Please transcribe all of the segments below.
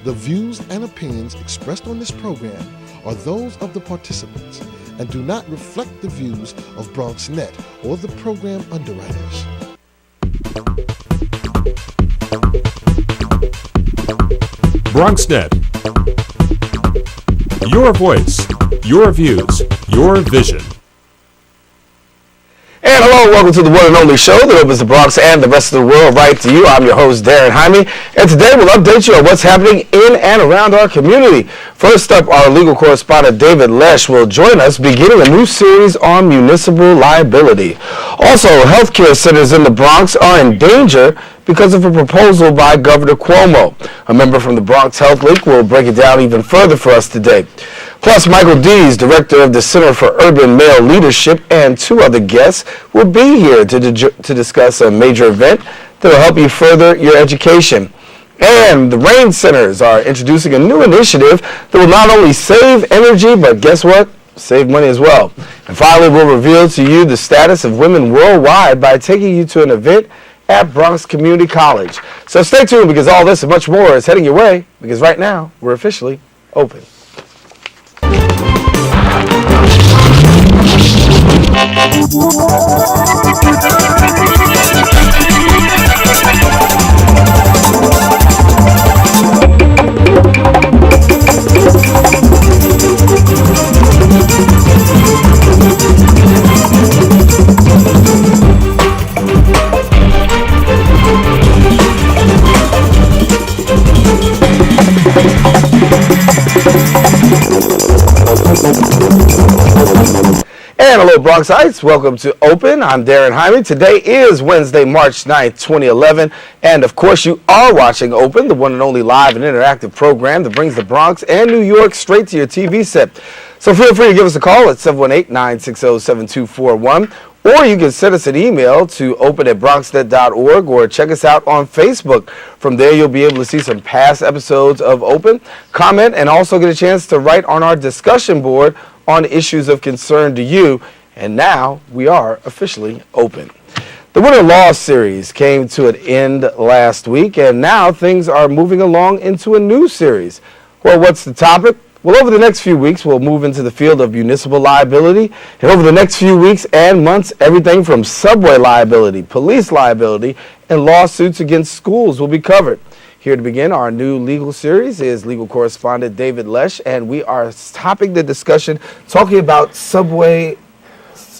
The views and opinions expressed on this program are those of the participants and do not reflect the views of BronxNet or the program underwriters. BronxNet. Your voice, your views, your vision. And hello, welcome to the one and only show that opens the Bronx and the rest of the world right to you. I'm your host, Darren Jaime, and today we'll update you on what's happening in and around our community. First up, our legal correspondent, David Lesh, will join us beginning a new series on municipal liability. Also, healthcare centers in the Bronx are in danger because of a proposal by Governor Cuomo. A member from the Bronx Health League will break it down even further for us today. Plus, Michael Dees, director of the Center for Urban Male Leadership, and two other guests will be here to discuss a major event that will help you further your education. And the Rain Centers are introducing a new initiative that will not only save energy, but guess what? Save money as well. And finally, we'll reveal to you the status of women worldwide by taking you to an event at Bronx Community College. So stay tuned, because all this and much more is heading your way, because right now, we're officially open. And hello, Bronxites. Welcome to Open. I'm Darren Jaime. Today is Wednesday, March 9th, 2011. And of course, you are watching Open, the one and only live and interactive program that brings the Bronx and New York straight to your TV set. So feel free to give us a call at 718-960-7241. Or you can send us an email to open@bronxnet.org or check us out on Facebook. From there, you'll be able to see some past episodes of Open, comment, and also get a chance to write on our discussion board on issues of concern to you. And now we are officially open. The Winter Law series came to an end last week, and now things are moving along into a new series. Well, what's the topic? Well, over the next few weeks, we'll move into the field of municipal liability. And over the next few weeks and months, everything from subway liability, police liability, and lawsuits against schools will be covered. Here to begin our new legal series is legal correspondent David Lesh, and we are stopping the discussion talking about subway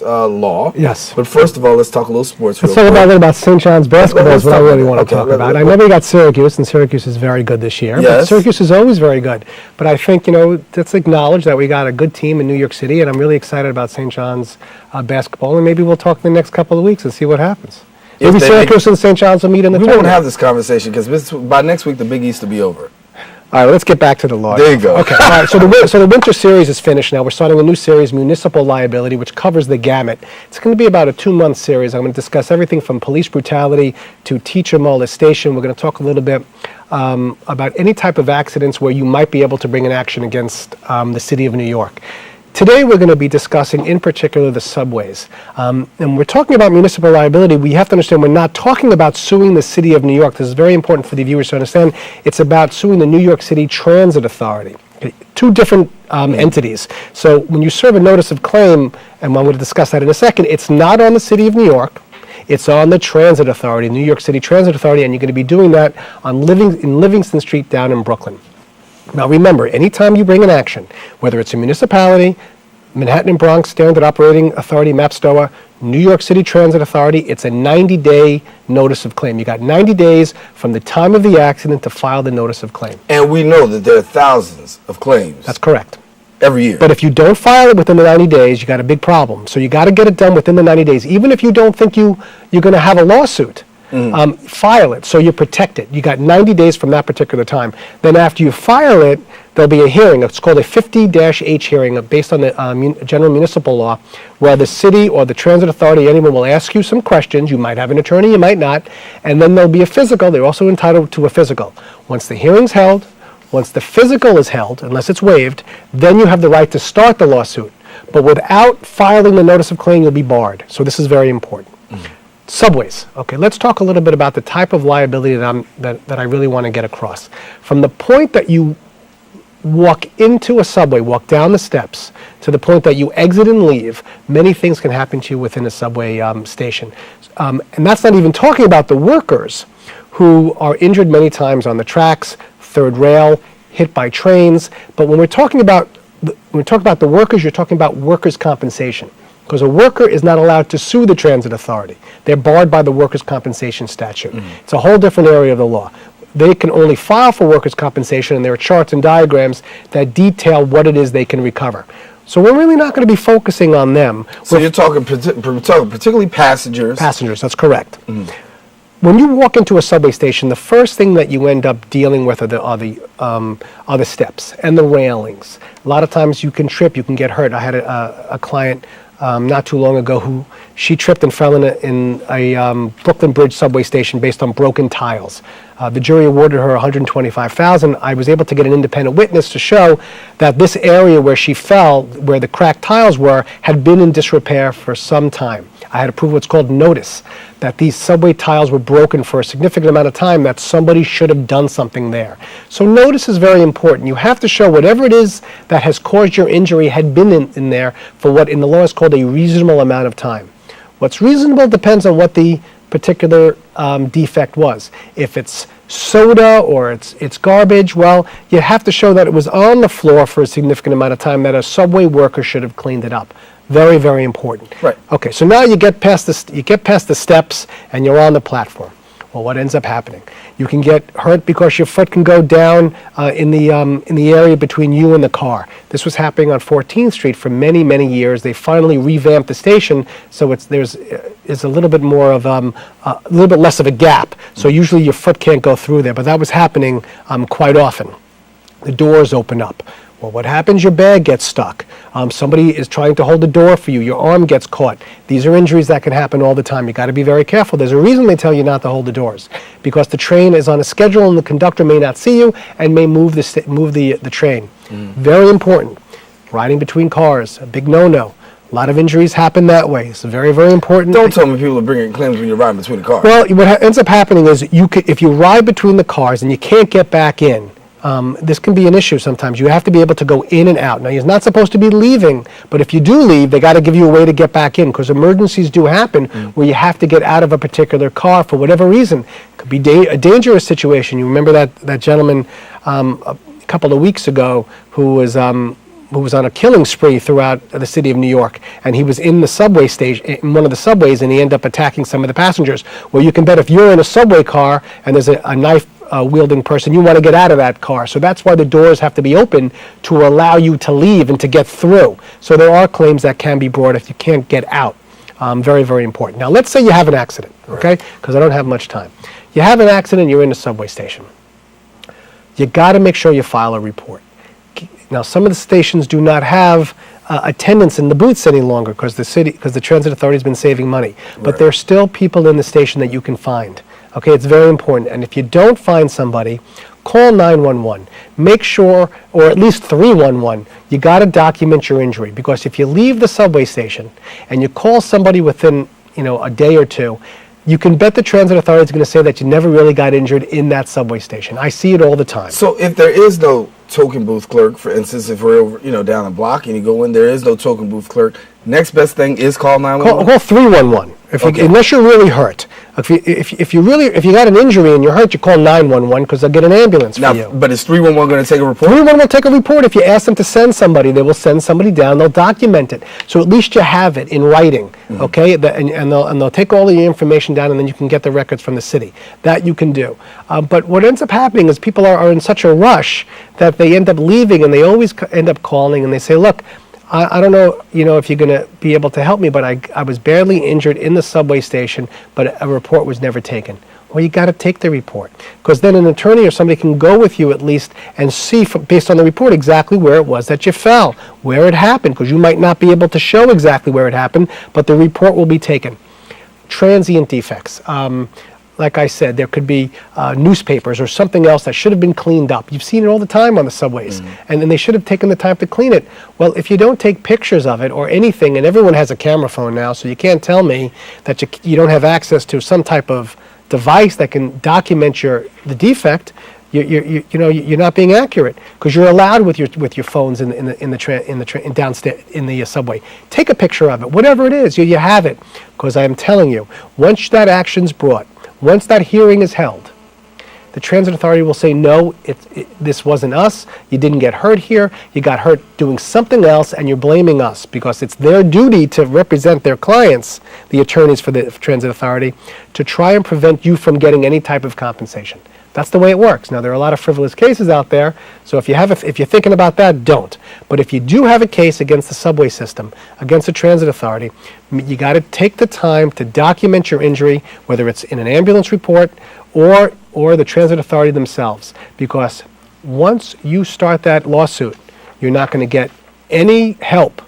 law. Yes. But first of all, let's talk a little sports. Let's talk a little about St. John's basketball is what I really want to talk about. I know we got Syracuse, and Syracuse is very good this year. Yes. But Syracuse is always very good. But I think, let's acknowledge that we got a good team in New York City, and I'm really excited about St. John's basketball, and maybe we'll talk in the next couple of weeks and see what happens. Maybe Syracuse and St. John's will meet in the tournament. We won't have this conversation because by next week the Big East will be over. All right, let's get back to the law. There you go. Okay, all right, so the winter series is finished now. We're starting a new series, Municipal Liability, which covers the gamut. It's going to be about a 2-month series. I'm going to discuss everything from police brutality to teacher molestation. We're going to talk a little bit about any type of accidents where you might be able to bring an action against the city of New York. Today we're going to be discussing in particular the subways. And we're talking about municipal liability. We have to understand we're not talking about suing the city of New York. This is very important for the viewers to understand. It's about suing the New York City Transit Authority. Okay, two different entities. So when you serve a notice of claim, and I'm going to discuss that in a second, it's not on the city of New York. It's on the Transit Authority, New York City Transit Authority, and you're going to be doing that on Livingston Street down in Brooklyn. Now remember, anytime you bring an action, whether it's a municipality, Manhattan and Bronx Standard Operating Authority, MAPSTOA, New York City Transit Authority, it's a 90-day notice of claim. You got 90 days from the time of the accident to file the notice of claim. And we know that there are thousands of claims. That's correct. Every year. But if you don't file it within the 90 days, you got a big problem. So you got to get it done within the 90 days. Even if you don't think you're going to have a lawsuit, file it so you're protected. You got 90 days from that particular time. Then after you file it, there'll be a hearing. It's called a 50-H hearing based on the general municipal law, where the city or the transit authority, anyone will ask you some questions. You might have an attorney, you might not. And then there'll be a physical. They're also entitled to a physical. Once the hearing's held, once the physical is held, unless it's waived, then you have the right to start the lawsuit. But without filing the notice of claim, you'll be barred. So this is very important. Subways. Okay, let's talk a little bit about the type of liability that I really want to get across. From the point that you walk into a subway, walk down the steps, to the point that you exit and leave, many things can happen to you within a subway station. And that's not even talking about the workers who are injured many times on the tracks, third rail, hit by trains. But when we're talking about the workers, you're talking about workers' compensation. Because a worker is not allowed to sue the transit authority. They're barred by the workers' compensation statute. It's a whole different area of the law. They can only file for workers' compensation, and there are charts and diagrams that detail what it is they can recover. So we're really not going to be focusing on them. So you're talking particularly passengers. Passengers, that's correct. When you walk into a subway station, the first thing that you end up dealing with are the steps and the railings. A lot of times you can trip, you can get hurt. I had a client not too long ago who she tripped and fell in a Brooklyn Bridge subway station based on broken tiles. The jury awarded her $125,000. I was able to get an independent witness to show that this area where she fell, where the cracked tiles were, had been in disrepair for some time. I had to prove what's called notice, that these subway tiles were broken for a significant amount of time, that somebody should have done something there. So notice is very important. You have to show whatever it is that has caused your injury had been in there for what in the law is called a reasonable amount of time. What's reasonable depends on what the particular defect was. If it's soda or it's garbage, well, you have to show that it was on the floor for a significant amount of time, that a subway worker should have cleaned it up. Very, very important. Right. Okay, so now you get past the steps and you're on the platform. Well, what ends up happening? You can get hurt because your foot can go down in the area between you and the car. This was happening on 14th Street for many, many years. They finally revamped the station, so there's a little bit more of a little bit less of a gap. So usually your foot can't go through there, but that was happening quite often. The doors open up. Well, what happens? Your bag gets stuck. Somebody is trying to hold the door for you. Your arm gets caught. These are injuries that can happen all the time. You got to be very careful. There's a reason they tell you not to hold the doors, because the train is on a schedule and the conductor may not see you and may move the train. Very important. Riding between cars, a big no-no. A lot of injuries happen that way. It's very, very important. Don't tell me people are bringing claims when you're riding between the cars. Well, what ends up happening is if you ride between the cars and you can't get back in, this can be an issue sometimes. You have to be able to go in and out. Now, you're not supposed to be leaving, but if you do leave, they got to give you a way to get back in, because emergencies do happen where you have to get out of a particular car for whatever reason. It could be a dangerous situation. You remember that gentleman a couple of weeks ago who was on a killing spree throughout the city of New York, and he was in the subway station, in one of the subways, and he ended up attacking some of the passengers. Well, you can bet if you're in a subway car and there's a knife wielding person, you want to get out of that car. So that's why the doors have to be open to allow you to leave and to get through. So there are claims that can be brought if you can't get out. Very, very important. Now, let's say you have an accident, okay? Because I don't have much time. You have an accident, you're in a subway station. You got to make sure you file a report. Now, some of the stations do not have attendants in the booths any longer because the transit authority has been saving money. But there's still people in the station that you can find. Okay, it's very important. And if you don't find somebody, call 911. Make sure, or at least 311, you got to document your injury, because if you leave the subway station and you call somebody within, a day or two, you can bet the transit authority is going to say that you never really got injured in that subway station. I see it all the time. So if there is no token booth clerk, for instance, if we're over, down a block and you go in, there is no token booth clerk. Next best thing is call 911. Call 311. Unless you're really hurt. If you got an injury and you're hurt, you call 911 because they'll get an ambulance for you. But is 311 going to take a report? 311 will take a report. If you ask them to send somebody, they will send somebody down. They'll document it. So at least you have it in writing, okay? And they'll take all the information down, and then you can get the records from the city. That you can do. But what ends up happening is people are in such a rush that they end up leaving, and they always end up calling, and they say, look, I don't know, if you're going to be able to help me, but I was badly injured in the subway station, but a report was never taken. Well, you got to take the report, because then an attorney or somebody can go with you at least and see, based on the report, exactly where it was that you fell, where it happened, because you might not be able to show exactly where it happened, but the report will be taken. Transient defects. like I said, there could be newspapers or something else that should have been cleaned up. You've seen it all the time on the subways, and they should have taken the time to clean it. Well, if you don't take pictures of it or anything, and everyone has a camera phone now, so you can't tell me that you don't have access to some type of device that can document the defect. You're not being accurate, because you're allowed with your phones downstairs in the subway. Take a picture of it, whatever it is. You have it, because I am telling you, once that action's brought, once that hearing is held, the transit authority will say, no, this wasn't us. You didn't get hurt here. You got hurt doing something else, and you're blaming us, because it's their duty to represent their clients, the attorneys for the transit authority, to try and prevent you from getting any type of compensation. That's the way it works. Now, there are a lot of frivolous cases out there, so if you're thinking about that, don't. But if you do have a case against the subway system, against the transit authority, you got to take the time to document your injury, whether it's in an ambulance report or the transit authority themselves, because once you start that lawsuit, you're not going to get any help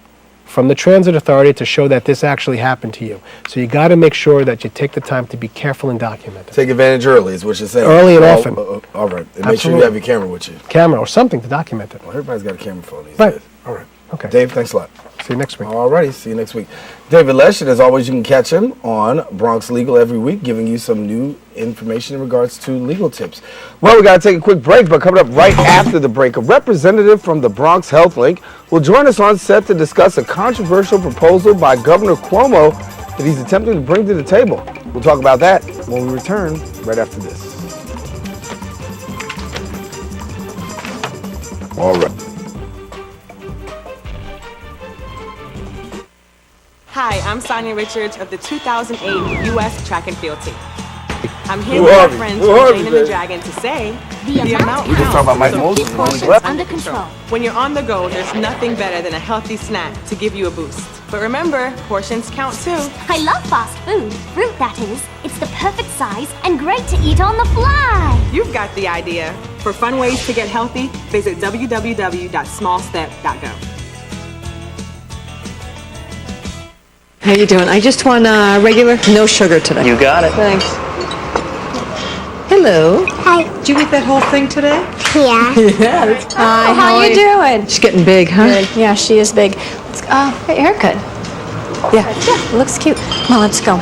from the transit authority to show that this actually happened to you. So you got to make sure that you take the time to be careful and document it. Take advantage early is what you're saying. Early and often. All right. And make sure you have your camera with you. Camera or something to document it. Well, everybody's got a camera phone these Right. days. All right. Okay. Dave, thanks a lot. See you next week. All righty. See you next week. David Lesh, and as always, you can catch him on Bronx Legal every week, giving you some new information in regards to legal tips. Well, we got to take a quick break, but coming up right after the break, a representative from the Bronx Health Link will join us on set to discuss a controversial proposal by Governor Cuomo that he's attempting to bring to the table. We'll talk about that when we return right after this. All right. Hi, I'm Sonia Richards of the 2008 U.S. Track and Field team. I'm here Who with are my we? friends Who from are Jane we, and the baby? Dragon to say The amount We just talked about Mike So Moses. keep when he portions left. under control. when you're on the go, there's nothing better than a healthy snack to give you a boost. But remember, portions count too. I love fast food. Fruit, that is. It's the perfect size and great to eat on the fly. You've got the idea. For fun ways to get healthy, visit www.smallstep.gov. How you doing? I just want regular, no sugar today. You got it. Thanks. Hello. Hi. Did you eat that whole thing today? Yeah. Hi, how you doing? She's getting big, huh? Good. Yeah, she is big. Great haircut. Yeah. Yeah, looks cute. Come on, let's go.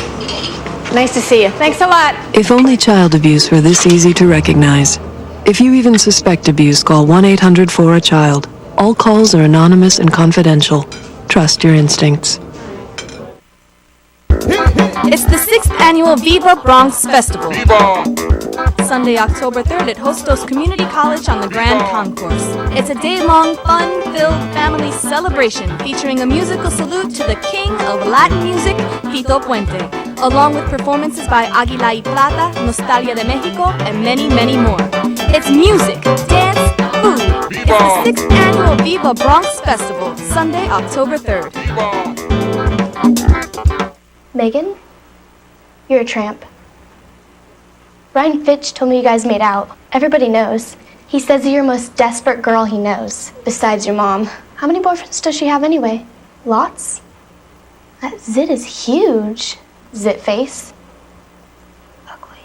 Nice to see you. Thanks a lot. If only child abuse were this easy to recognize. If you even suspect abuse, call 1-800-4-A-CHILD. All calls are anonymous and confidential. Trust your instincts. It's the 6th annual Viva Bronx Festival. Sunday, October 3rd at Hostos Community College on the Grand Concourse. It's a day-long, fun-filled family celebration featuring a musical salute to the king of Latin music, Tito Puente, along with performances by Águila y Plata, Nostalgia de Mexico, and many, many more. It's music, dance, food. It's the 6th annual Viva Bronx Festival, Sunday, October 3rd. Megan, you're a tramp. Ryan Fitch told me you guys made out. Everybody knows. He says you're the most desperate girl he knows, besides your mom. How many boyfriends does she have anyway? Lots? That zit is huge. Zit face. Ugly.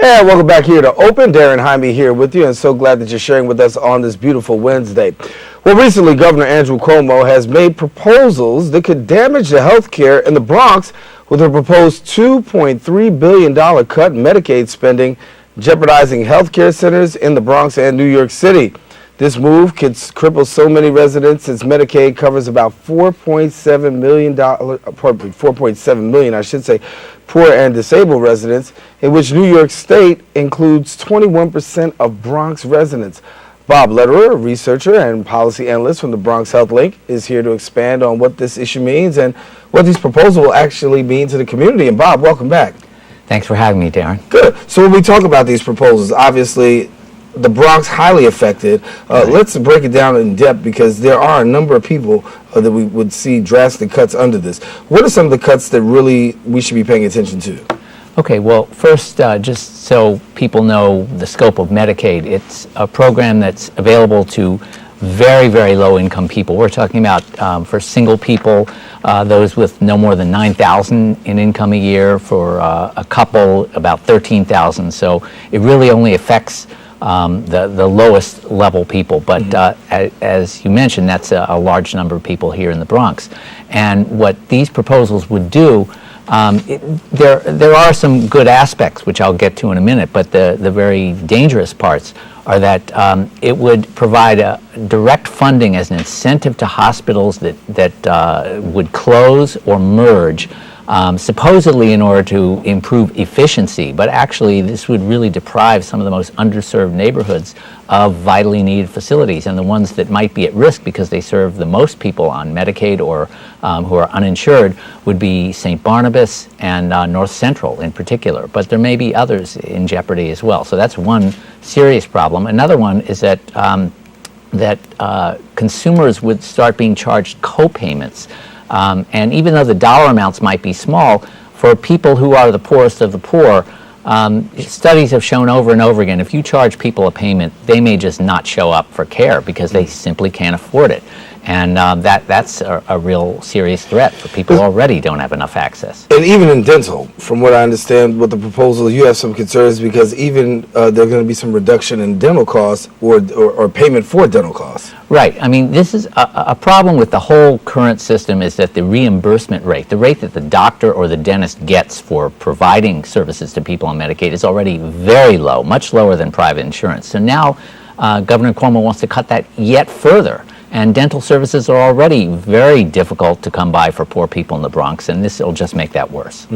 And welcome back here to Open. Darren Jaime here with you, and so glad that you're sharing with us on this beautiful Wednesday. Well, recently, Governor Andrew Cuomo has made proposals that could damage the health care in the Bronx with a proposed $2.3 billion cut in Medicaid spending, jeopardizing health care centers in the Bronx and New York City. This move could cripple so many residents since Medicaid covers about 4.7 million, I should say, poor and disabled residents, in which New York State includes 21% of Bronx residents. Bob Lederer, a researcher and policy analyst from the Bronx Health Link, is here to expand on what this issue means and what these proposals will actually mean to the community. And Bob, welcome back. Thanks for having me, Darren. Good. So when we talk about these proposals, obviously the Bronx highly affected. Let's break it down in depth, because there are a number of people that we would see drastic cuts under this. What are some of the cuts that really we should be paying attention to? Okay, well, first, just so people know the scope of Medicaid, it's a program that's available to very, very low-income people. We're talking about for single people, those with no more than $9,000 in income a year. For a couple, about $13,000. So it really only affects the lowest level people. But as you mentioned, that's a large number of people here in the Bronx. And what these proposals would do, there are some good aspects, which I'll get to in a minute, but the very dangerous parts are that it would provide a direct funding as an incentive to hospitals that would close or merge, supposedly in order to improve efficiency, but actually this would really deprive some of the most underserved neighborhoods of vitally needed facilities, and the ones that might be at risk because they serve the most people on Medicaid or who are uninsured would be St. Barnabas and North Central in particular, but there may be others in jeopardy as well. So that's one serious problem. Another one is that consumers would start being charged co-payments. And even though the dollar amounts might be small, for people who are the poorest of the poor, studies have shown over and over again, if you charge people a payment, they may just not show up for care because they simply can't afford it. And that's a real serious threat for people who already don't have enough access. And even in dental, from what I understand with the proposal, you have some concerns because even there's going to be some reduction in dental costs or payment for dental costs. Right. I mean, this is a problem with the whole current system is that the reimbursement rate, the rate that the doctor or the dentist gets for providing services to people on Medicaid is already very low, much lower than private insurance. So now Governor Cuomo wants to cut that yet further. And dental services are already very difficult to come by for poor people in the Bronx, and this will just make that worse.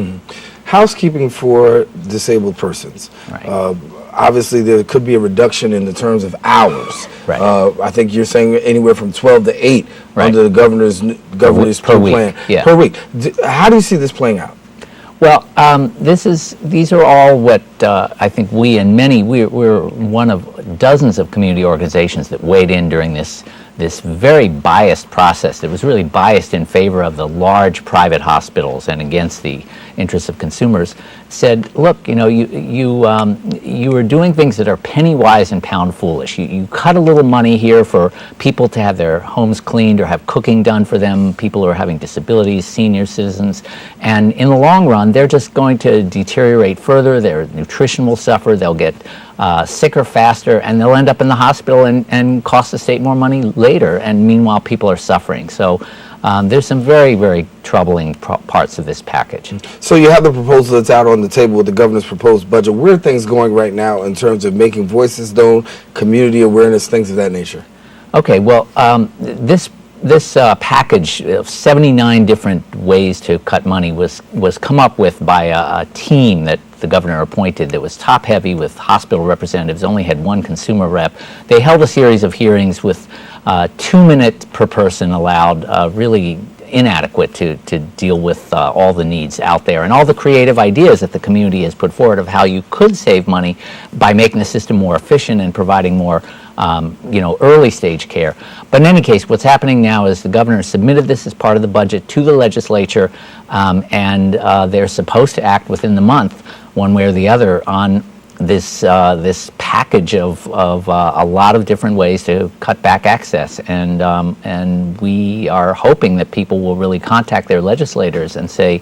Housekeeping for disabled persons. Right. Obviously, there could be a reduction in the terms of hours. Right. I think you're saying anywhere from 12 to 8 Right. under the governor's per week, plan. yeah. Per week. How do you see this playing out? Well, these are all what I think we're one of dozens of community organizations that weighed in during this very biased process that was really biased in favor of the large private hospitals and against the interests of consumers, said, look, you are doing things that are penny wise and pound foolish. You cut a little money here for people to have their homes cleaned or have cooking done for them, people who are having disabilities, senior citizens, and in the long run, they're just going to deteriorate further. Their nutrition will suffer. They'll get sicker faster, and they'll end up in the hospital and cost the state more money later, and meanwhile people are suffering. So there's some very, very troubling parts of this package. So you have the proposal that's out on the table with the governor's proposed budget. Where are things going right now in terms of making voices known, community awareness, things of that nature? Okay, well, this package of 79 different ways to cut money was come up with by a team that the governor appointed that was top-heavy with hospital representatives, only had one consumer rep. They held a series of hearings with 2 minutes per person allowed, really inadequate to deal with all the needs out there and all the creative ideas that the community has put forward of how you could save money by making the system more efficient and providing more early stage care. But in any case, what's happening now is the governor submitted this as part of the budget to the legislature, and they're supposed to act within the month, one way or the other, on this package of a lot of different ways to cut back access, and we are hoping that people will really contact their legislators and say,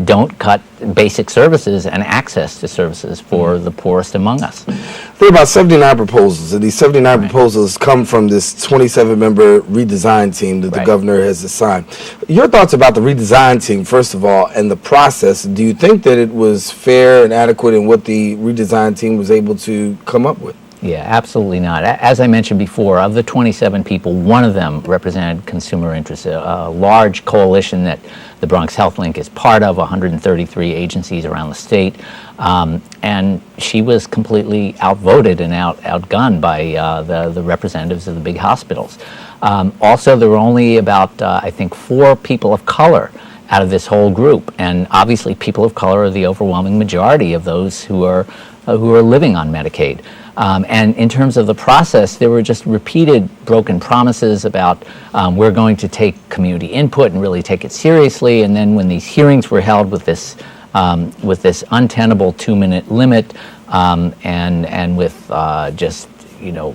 don't cut basic services and access to services for the poorest among us. There are about 79 proposals, and these 79 proposals come from this 27-member redesign team that the governor has assigned. Your thoughts about the redesign team, first of all, and the process. Do you think that it was fair and adequate in what the redesign team was able to come up with? Yeah, absolutely not. As I mentioned before, of the 27 people, one of them represented consumer interests, a large coalition that the Bronx Health Link is part of, 133 agencies around the state, and she was completely outvoted and outgunned by the representatives of the big hospitals. Also, there were only about, I think, 4 people of color out of this whole group, and obviously people of color are the overwhelming majority of those who are living on Medicaid. And in terms of the process, there were just repeated broken promises about we're going to take community input and really take it seriously. And then when these hearings were held with this untenable 2-minute limit and with just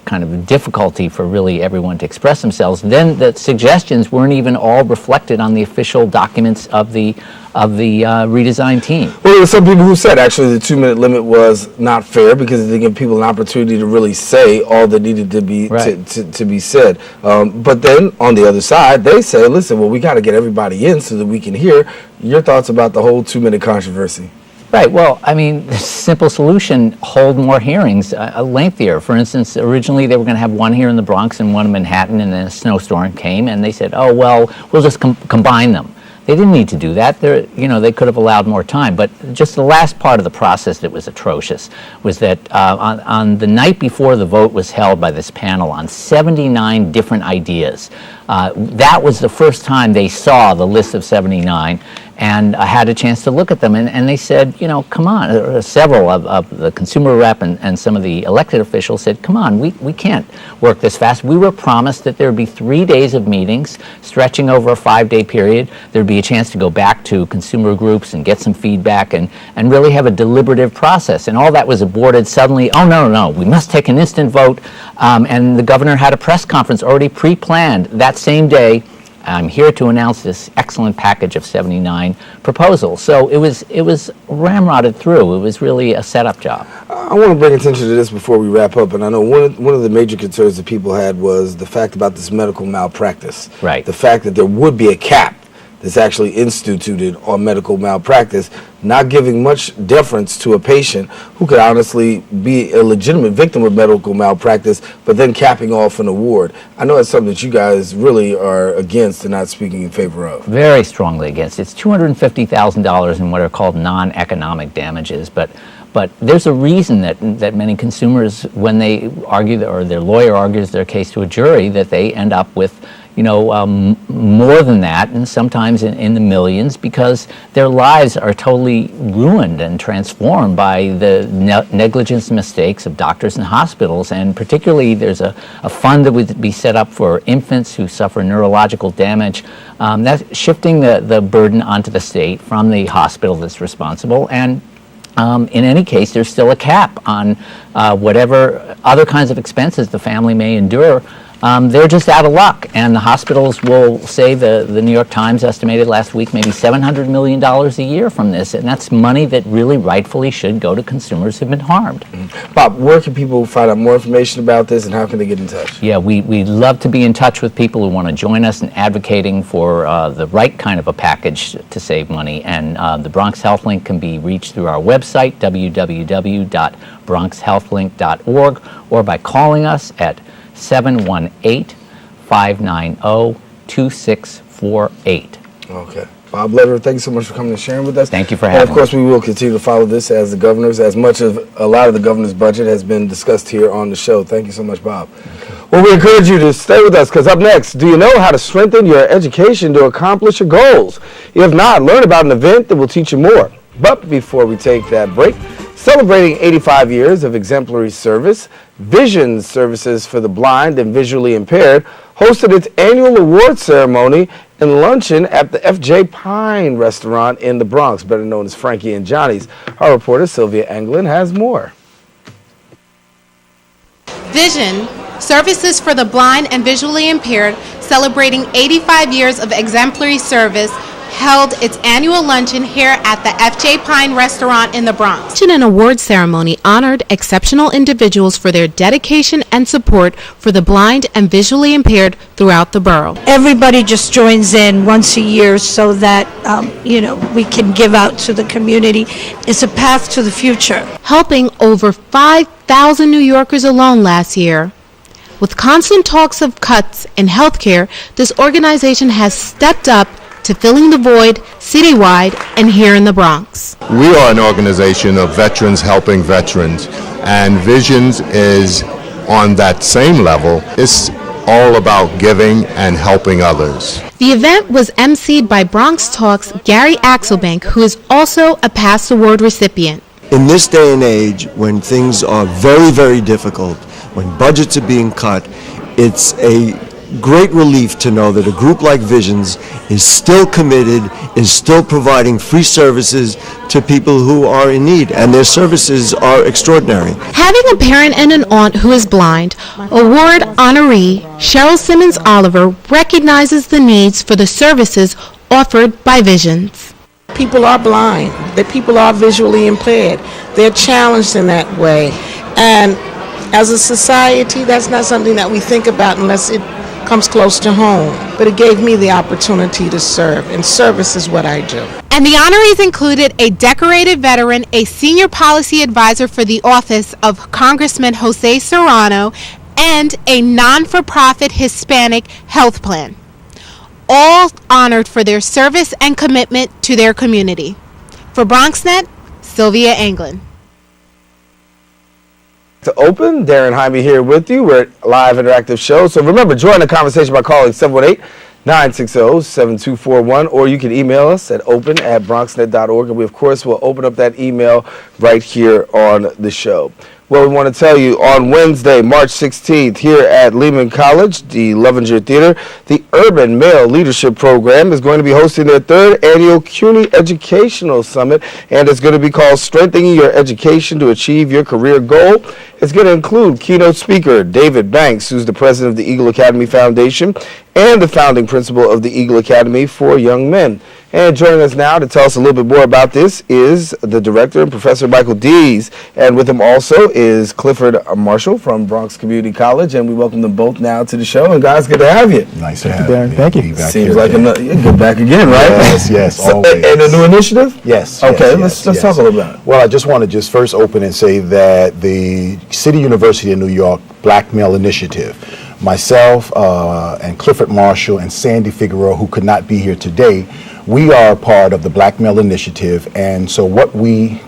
kind of difficulty for really everyone to express themselves, then the suggestions weren't even all reflected on the official documents of the redesign team. Well, there were some people who said actually the 2-minute limit was not fair because it didn't give people an opportunity to really say all that needed to be to be said. But then on the other side, they say, listen, well, we got to get everybody in so that we can hear your thoughts about the whole 2-minute controversy. Right. Well, I mean, the simple solution, hold more hearings, lengthier. For instance, originally they were going to have one here in the Bronx and one in Manhattan, and then a snowstorm came, and they said, oh, well, we'll just combine them. They didn't need to do that. They could have allowed more time. But just the last part of the process that was atrocious was that on the night before the vote was held by this panel on 79 different ideas, that was the first time they saw the list of 79 and had a chance to look at them. And they said, come on. Several of the consumer rep and some of the elected officials said, come on, we can't work this fast. We were promised that there would be 3 days of meetings stretching over a 5-day period. There'd be a chance to go back to consumer groups and get some feedback and really have a deliberative process. And all that was aborted suddenly. Oh, no, we must take an instant vote. And the governor had a press conference already pre-planned that same day. I'm here to announce this excellent package of 79 proposals. So it was ramrodded through. It was really a setup job. I want to bring attention to this before we wrap up. And I know one of the major concerns that people had was the fact about this medical malpractice. Right. The fact that there would be a cap that's actually instituted on medical malpractice, not giving much deference to a patient who could honestly be a legitimate victim of medical malpractice, but then capping off an award. I know that's something that you guys really are against and not speaking in favor of. Very strongly against. It's $250,000 in what are called non-economic damages, but there's a reason that many consumers, when they argue or their lawyer argues their case to a jury, that they end up with more than that, and sometimes in the millions, because their lives are totally ruined and transformed by the negligence and mistakes of doctors and hospitals. And particularly, there's a fund that would be set up for infants who suffer neurological damage. That's shifting the burden onto the state from the hospital that's responsible. And in any case, there's still a cap on whatever other kinds of expenses the family may endure. They're just out of luck, and the hospitals will say, the New York Times estimated last week, maybe $700 million a year from this, and that's money that really rightfully should go to consumers who've been harmed. Mm-hmm. Bob, where can people find out more information about this, and how can they get in touch? Yeah, we'd love to be in touch with people who want to join us in advocating for the right kind of a package to save money, and the Bronx Health Link can be reached through our website, www.bronxhealthlink.org, or by calling us at 718-590-2648. Okay. Bob Lederer, thank you so much for coming and sharing with us. Thank you for having me. And of course, we will continue to follow this as much of a lot of the governor's budget has been discussed here on the show. Thank you so much, Bob. Okay. Well, we encourage you to stay with us, because up next, do you know how to strengthen your education to accomplish your goals? If not, learn about an event that will teach you more. But before we take that break, celebrating 85 years of exemplary service, Vision Services for the Blind and Visually Impaired hosted its annual award ceremony and luncheon at the F.J. Pine restaurant in the Bronx, better known as Frankie and Johnny's. Our reporter, Sylvia Anglin, has more. Vision Services for the Blind and Visually Impaired, celebrating 85 years of exemplary service, held its annual luncheon here at the F.J. Pine restaurant in the Bronx. An award ceremony honored exceptional individuals for their dedication and support for the blind and visually impaired throughout the borough. Everybody just joins in once a year so that, we can give out to the community. It's a path to the future. Helping over 5,000 New Yorkers alone last year. With constant talks of cuts in healthcare, this organization has stepped up to filling the void citywide and here in the Bronx. We are an organization of veterans helping veterans, and Visions is on that same level. It's all about giving and helping others. The event was emceed by Bronx Talks' Gary Axelbank, who is also a past award recipient. In this day and age, when things are very, very difficult, when budgets are being cut, it's a great relief to know that a group like Visions is still committed, is still providing free services to people who are in need, and their services are extraordinary. Having a parent and an aunt who is blind, award honoree Cheryl Simmons Oliver recognizes the needs for the services offered by Visions. People are blind, that people are visually impaired. They're challenged in that way. And as a society, that's not something that we think about unless it comes close to home. But it gave me the opportunity to serve, and service is what I do. And the honorees included a decorated veteran, a senior policy advisor for the office of Congressman Jose Serrano, and a non-for-profit Hispanic health plan. All honored for their service and commitment to their community. For BronxNet, Sylvia Anglin. To open, Darren Jaime here with you. We're at live interactive show. So remember, join the conversation by calling 718-960-7241, or you can email us at open@bronxnet.org, and we of course will open up that email right here on the show. Well, we want to tell you on Wednesday, March 16th, here at Lehman College, the Lovinger Theater, the Urban Male Leadership Program is going to be hosting their 3rd annual CUNY Educational Summit, and it's going to be called Strengthening Your Education to Achieve Your Career Goal. It's going to include keynote speaker David Banks, who's the president of the Eagle Academy Foundation and the founding principal of the Eagle Academy for Young Men. And joining us now to tell us a little bit more about this is the director, Professor Michael Dees. And with him also is Clifford Marshall from Bronx Community College. And we welcome them both now to the show. And guys, good to have you. Nice to have you. Thank you. Seems like another, you're good back again, right? Yes, always. And a new initiative? Yes. Okay, let's talk a little about it. Well, I just want to first open and say that the City University of New York Black Male Initiative, myself and Clifford Marshall and Sandy Figueroa, who could not be here today, we are part of the Black Male Initiative, and so what we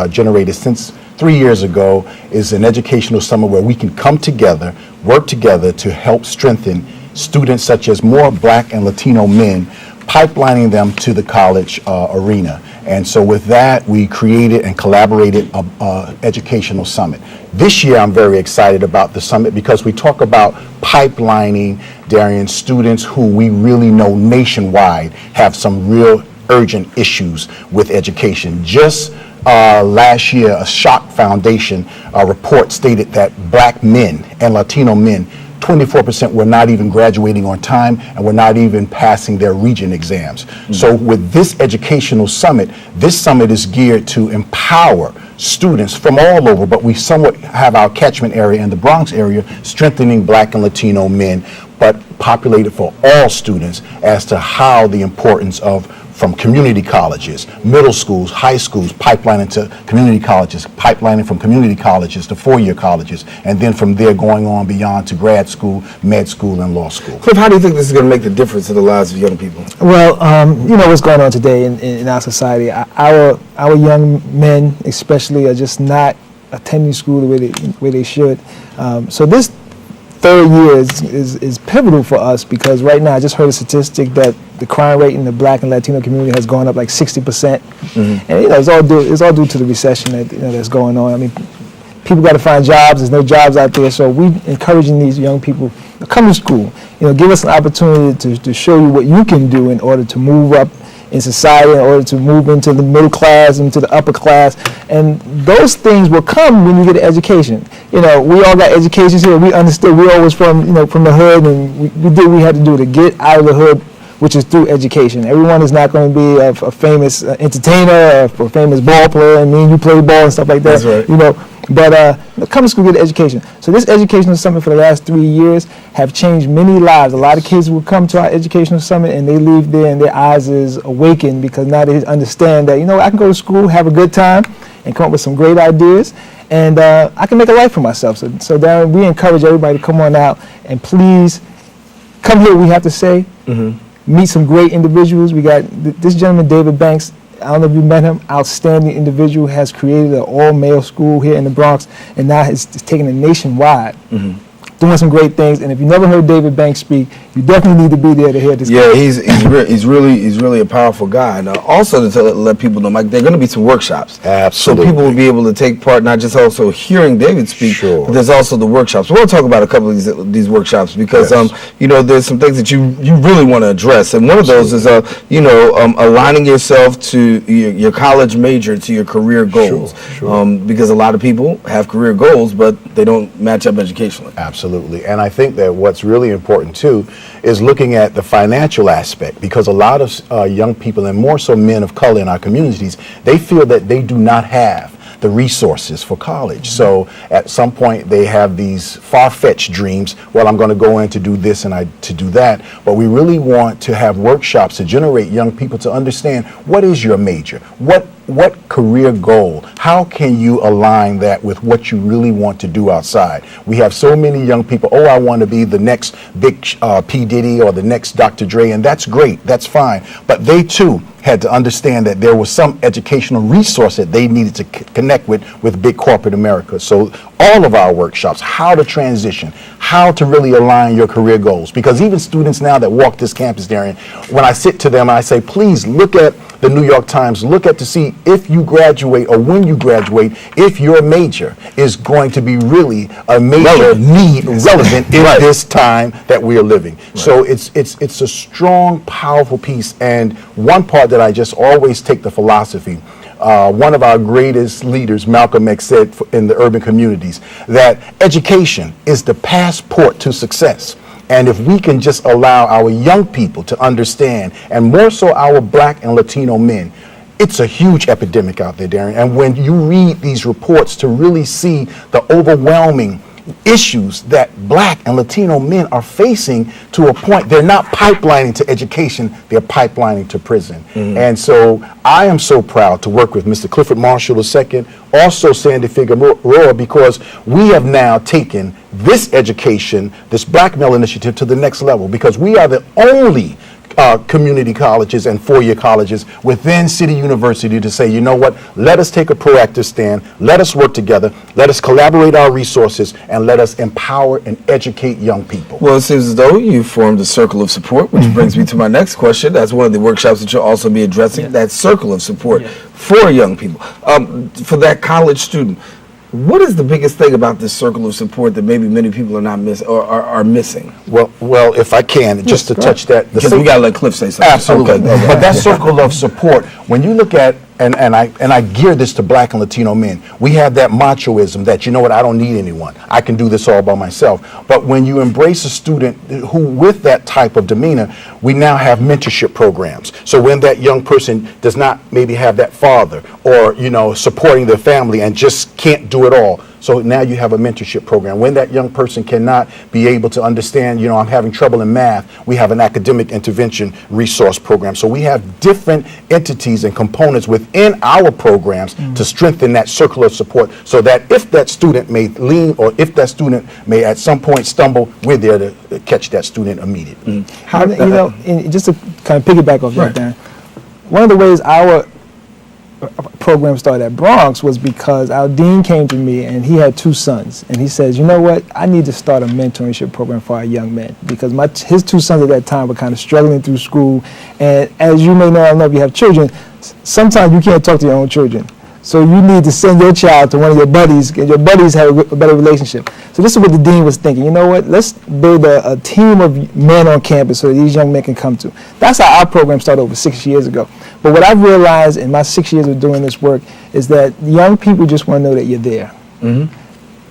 generated since 3 years ago is an educational summer where we can come together, work together to help strengthen students such as more Black and Latino men, pipelining them to the college arena. And so with that, we created and collaborated a educational summit. This year, I'm very excited about the summit because we talk about pipelining, Darian, students who we really know nationwide have some real urgent issues with education. Just last year, a Shock Foundation report stated that Black men and Latino men, 24% were not even graduating on time and were not even passing their Regent exams. So with this educational summit, this summit is geared to empower students from all over, but we somewhat have our catchment area in the Bronx area, strengthening Black and Latino men, but populated for all students as to how the importance of from community colleges, middle schools, high schools, pipelining to community colleges, pipelining from community colleges to four-year colleges, and then from there going on beyond to grad school, med school, and law school. Cliff, how do you think this is going to make the difference in the lives of young people? Well, you know what's going on today in our society. Our young men, especially, are just not attending school the way they should. So this third year is pivotal for us because right now I just heard a statistic that the crime rate in the Black and Latino community has gone up like 60%, and it's all due to the recession that's going on. I mean, people got to find jobs. There's no jobs out there, so we encouraging these young people to come to school. Give us an opportunity to show you what you can do in order to move up in society, in order to move into the middle class, into the upper class, and those things will come when you get an education. We all got educations here. We understood. We always from the hood, and we did what we had to do to get out of the hood, which is through education. Everyone is not going to be a famous entertainer or a famous ball player. I mean, you play ball and stuff like that. That's right. But come to school, get an education. So this educational summit for the last 3 years have changed many lives. A lot of kids will come to our educational summit and they leave there and their eyes is awakened because now they understand that, I can go to school, have a good time, and come up with some great ideas, and I can make a life for myself. So Darren, we encourage everybody to come on out and please come hear what we have to say. Meet some great individuals. We got this gentleman, David Banks. I don't know if you met him. Outstanding individual, has created an all-male school here in the Bronx, and now it's taken it nationwide. doing some great things. And if you never heard David Banks speak, you definitely need to be there to hear this. Yeah, he's really a powerful guy. And also to let people know, Mike, there are going to be some workshops. Absolutely. So people will be able to take part, not just also hearing David speak, but there's also the workshops. We'll talk about a couple of these workshops because there's some things that you really want to address, and one of those is aligning yourself to your college major to your career goals. Because a lot of people have career goals, but they don't match up educationally. Absolutely. And I think that what's really important too is looking at the financial aspect, because a lot of young people, and more so men of color in our communities, they feel that they do not have the resources for college. So at some point they have these far-fetched dreams. Well, I'm going to go in to do this and to do that. But we really want to have workshops to generate young people to understand, what is your major? What career goal? How can you align that with what you really want to do outside? We have so many young people, I want to be the next big P. Diddy or the next Dr. Dre, and that's great, that's fine. But they too had to understand that there was some educational resource that they needed to connect with big corporate America. So all of our workshops, how to transition, how to really align your career goals. Because even students now that walk this campus, Darian, when I sit to them, I say, please look at the New York Times, look at to see if you graduate or when you graduate, if your major is going to be really a major relevant in this time that we are living. So it's a strong, powerful piece. And one part that I just always take the philosophy, one of our greatest leaders, Malcolm X, said in the urban communities that education is the passport to success. And if we can just allow our young people to understand, and more so our Black and Latino men, it's a huge epidemic out there, Darren. And when you read these reports to really see the overwhelming issues that Black and Latino men are facing, to a point they're not pipelining to education, they're pipelining to prison. And so I am so proud to work with Mr. Clifford Marshall II, also Sandy Figueroa, because we have now taken this education, this Black Male Initiative, to the next level, because we are the only community colleges and four-year colleges within City University to say, you know what, let us take a proactive stand, let us work together, let us collaborate our resources, and let us empower and educate young people. Well, it seems as though you formed a circle of support, which brings me to my next question. That's one of the workshops that you'll also be addressing, that circle of support for young people. For that college student, what is the biggest thing about this circle of support that maybe many people are not are missing? Well, if I can, just to touch that, because we gotta let Cliff say something. Absolutely. Okay. But that circle of support, when you look at, and I gear this to Black and Latino men, we have that machoism that, you know what, I don't need anyone, I can do this all by myself. But when you embrace a student who, with that type of demeanor, we now have mentorship programs. So when that young person does not maybe have that father, or supporting their family and just can't do it all, so now you have a mentorship program. When that young person cannot be able to understand, I'm having trouble in math, we have an academic intervention resource program. So we have different entities and components within our programs to strengthen that circle of support, so that if that student may lean, or if that student may at some point stumble, we're there to catch that student immediately. And just to kind of piggyback off that, Dan, one of the ways our program started at Bronx was because our dean came to me, and he had two sons, and he says, you know what, I need to start a mentorship program for our young men, because his two sons at that time were kind of struggling through school, and as you may know, I don't know if you have children, sometimes you can't talk to your own children. So you need to send your child to one of your buddies, and your buddies have a better relationship. So this is what the dean was thinking. You know what? Let's build a team of men on campus so that these young men can come to. That's how our program started over 6 years ago. But what I've realized in my 6 years of doing this work is that young people just want to know that you're there.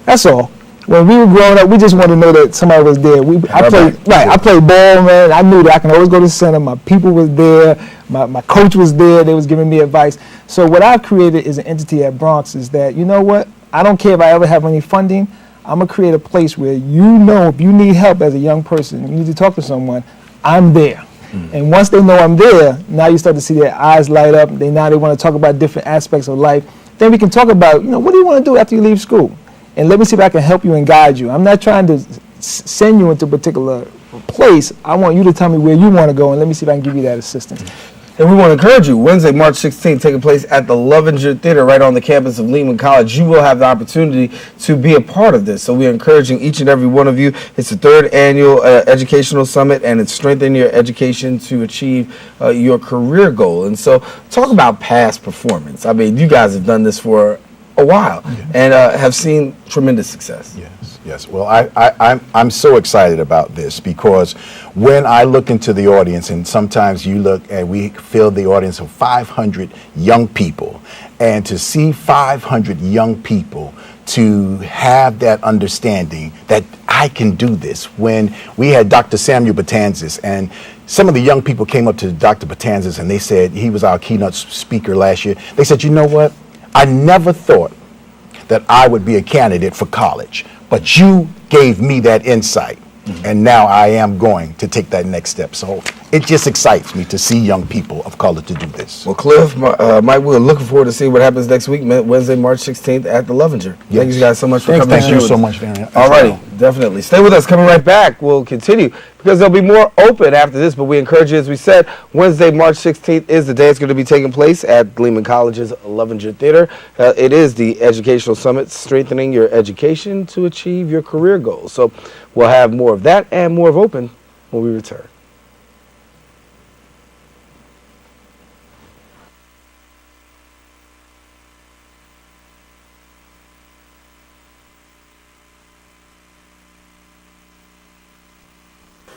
That's all. When we were growing up, we just wanted to know that somebody was there. I played ball, man. I knew that I can always go to the center. My people was there. My coach was there. They was giving me advice. So what I've created is an entity at Bronx is that, you know what, I don't care if I ever have any funding. I'm going to create a place where, if you need help as a young person, you need to talk to someone, I'm there. And once they know I'm there, now you start to see their eyes light up. They want to talk about different aspects of life. Then we can talk about, what do you want to do after you leave school? And let me see if I can help you and guide you. I'm not trying to send you into a particular place. I want you to tell me where you want to go, and let me see if I can give you that assistance. And we want to encourage you, Wednesday, March 16th, taking place at the Lovinger Theater right on the campus of Lehman College. You will have the opportunity to be a part of this. So we're encouraging each and every one of you. It's the 3rd annual educational summit, and it's strengthening your education to achieve your career goal. And so talk about past performance. I mean, you guys have done this for a while and have seen tremendous success. Yes. Well, I'm so excited about this because when I look into the audience, and sometimes you look and we fill the audience of 500 young people, and to see 500 young people to have that understanding that I can do this. When we had Dr. Samuel Batanzas, and some of the young people came up to Dr. Batanzas and they said, he was our keynote speaker last year. They said, you know what? I never thought that I would be a candidate for college, but you gave me that insight. And now I am going to take that next step. So it just excites me to see young people of color to do this. Well, Cliff, Mike, we're looking forward to seeing what happens next week, Wednesday, March 16th at the Lovinger. Yes. Thank you guys so much for coming. Thank you so much, Darren. All righty, definitely. Stay with us. Coming right back, we'll continue because there'll be more open after this, but we encourage you, as we said, Wednesday, March 16th is the day it's going to be taking place at Lehman College's Lovinger Theater. It is the Educational Summit, strengthening your education to achieve your career goals. So we'll have more of that and more of open when we return.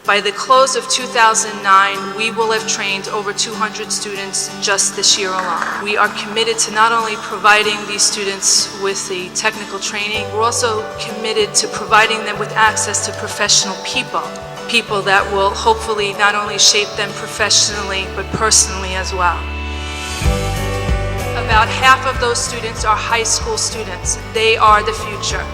By the close of 2009, we will have trained over 200 students just this year alone. We are committed to not only providing these students with the technical training, we're also committed to providing them with access to professional people that will hopefully not only shape them professionally, but personally as well. About half of those students are high school students. They are the future.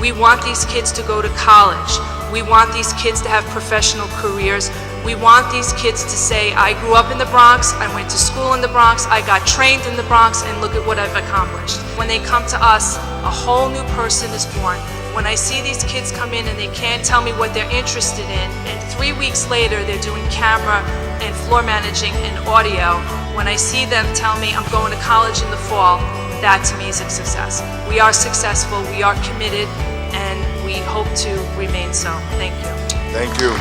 We want these kids to go to college. We want these kids to have professional careers. We want these kids to say, I grew up in the Bronx, I went to school in the Bronx, I got trained in the Bronx, and look at what I've accomplished. When they come to us, a whole new person is born. When I see these kids come in and they can't tell me what they're interested in, and 3 weeks later they're doing camera and floor managing and audio, when I see them tell me I'm going to college in the fall, that to me is a success. We are successful, we are committed, and we hope to remain so. Thank you. Thank you.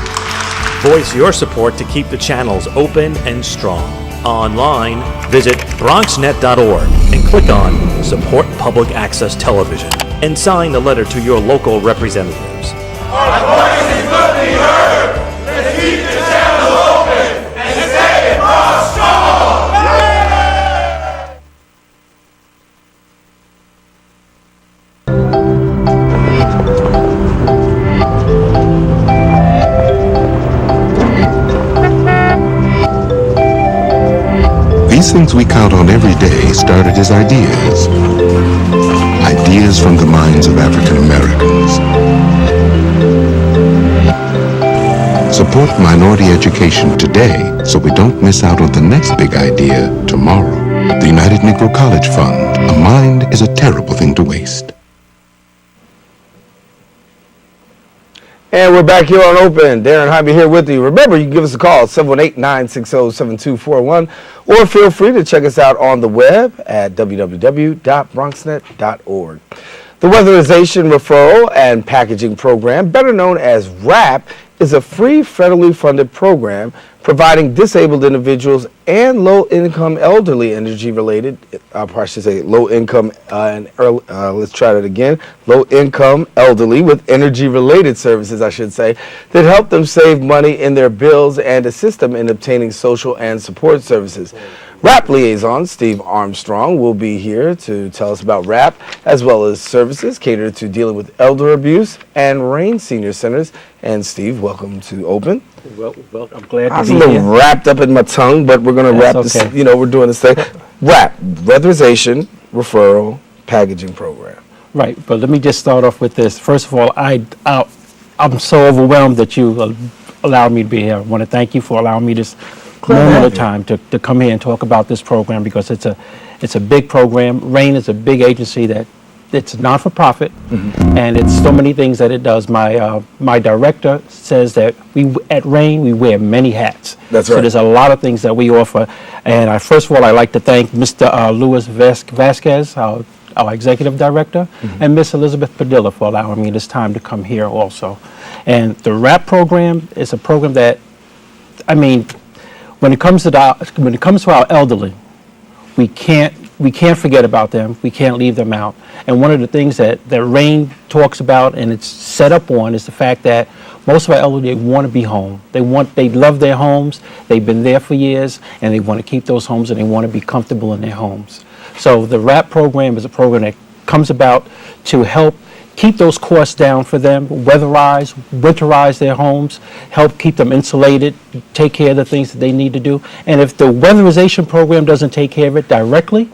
Voice your support to keep the channels open and strong. Online, visit bronxnet.org and click on Support Public Access Television and sign the letter to your local representatives. Our voices will be heard. Let's keep the channels open and stay Bronx strong. These things we count on every day started as ideas. Ideas from the minds of African Americans. Support minority education today so we don't miss out on the next big idea tomorrow. The United Negro College Fund. A mind is a terrible thing to waste. And we're back here on Open. Darren Hyman here with you. Remember, you can give us a call at 718-960-7241, or feel free to check us out on the web at www.bronxnet.org. The Weatherization Referral and Packaging Program, better known as WRAP, is a free federally funded program providing disabled individuals and low-income elderly low-income elderly with energy-related services, that help them save money in their bills and assist them in obtaining social and support services. WRAP liaison Steve Armstrong will be here to tell us about WRAP, as well as services catered to dealing with elder abuse and RAIN senior centers. And Steve, welcome to Open. Well, I'm glad to be here. I was a little wrapped up in my tongue, but we're going to wrap this, we're doing this thing. WRAP, Weatherization Referral Packaging Program. Right, but let me just start off with this. First of all, I'm so overwhelmed that you allowed me to be here. I want to thank you for allowing me this moment of time to come here and talk about this program, because it's a big program. RAIN is a big agency that it's not-for-profit, and it's so many things that it does. My director says that at RAIN we wear many hats. That's So right. there's a lot of things that we offer. And first of all, I'd like to thank Mr. Louis Vasquez, our Executive Director, and Miss Elizabeth Padilla for allowing me this time to come here also. And the RAP program is a program that, I mean, when it comes to our elderly, we can't forget about them. We can't leave them out. And one of the things that RAIN talks about and it's set up on is the fact that most of our elderly want to be home. They love their homes. They've been there for years, and they want to keep those homes, and they want to be comfortable in their homes. So the RAP program is a program that comes about to help keep those costs down for them, winterize their homes, help keep them insulated, take care of the things that they need to do. And if the weatherization program doesn't take care of it directly,